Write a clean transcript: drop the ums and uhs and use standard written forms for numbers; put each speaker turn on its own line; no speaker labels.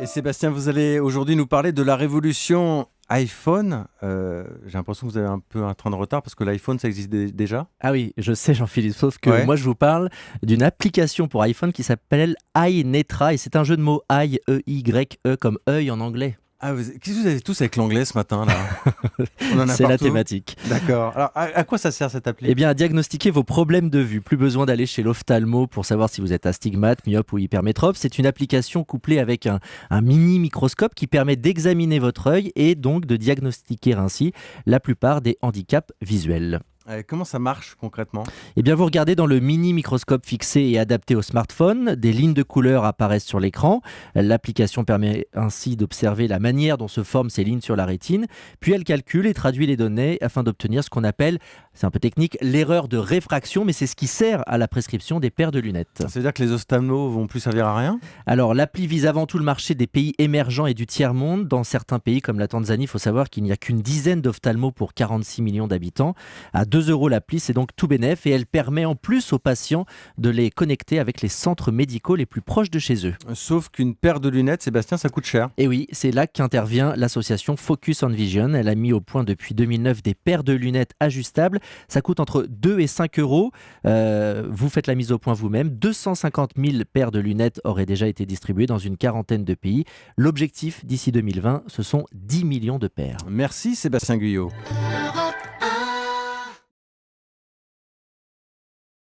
Et Sébastien, vous allez aujourd'hui nous parler de la révolution iPhone. J'ai l'impression que vous avez un peu un train de retard parce que l'iPhone, ça existe déjà.
Ah oui, je sais Jean-Philippe, sauf que
Ouais.
moi je vous parle d'une application pour iPhone qui s'appelle iNetra et c'est un jeu de mots I, E-Y-E comme œil en anglais.
Ah, qu'est-ce que vous avez tous avec l'anglais ce matin là? On en a
C'est la
partout.
thématique.
D'accord. Alors, à quoi ça sert cette appli?
Eh bien, à diagnostiquer vos problèmes de vue. Plus besoin d'aller chez l'ophtalmo pour savoir si vous êtes astigmate, myope ou hypermétrope. C'est une application couplée avec un mini microscope qui permet d'examiner votre œil et donc de diagnostiquer ainsi la plupart des handicaps visuels.
Comment ça marche concrètement?
Eh bien, vous regardez dans le mini microscope fixé et adapté au smartphone. Des lignes de couleurs apparaissent sur l'écran. L'application permet ainsi d'observer la manière dont se forment ces lignes sur la rétine. Puis elle calcule et traduit les données afin d'obtenir ce qu'on appelle, c'est un peu technique, l'erreur de réfraction, mais c'est ce qui sert à la prescription des paires de lunettes.
Ça veut dire que les ophtalmos vont plus servir à rien?
Alors, l'appli vise avant tout le marché des pays émergents et du tiers-monde. Dans certains pays comme la Tanzanie, il faut savoir qu'il n'y a qu'une dizaine d'ophtalmos pour 46 millions d'habitants. À 2 euros l'appli, c'est donc tout bénef et elle permet en plus aux patients de les connecter avec les centres médicaux les plus proches de chez eux.
Sauf qu'une paire de lunettes, Sébastien, ça coûte cher.
Et oui, c'est là qu'intervient l'association Focus on Vision. Elle a mis au point depuis 2009 des paires de lunettes ajustables. Ça coûte entre 2 et 5 euros. Vous faites la mise au point vous-même. 250 000 paires de lunettes auraient déjà été distribuées dans une quarantaine de pays. L'objectif d'ici 2020, ce sont 10 millions de paires.
Merci Sébastien Guyot.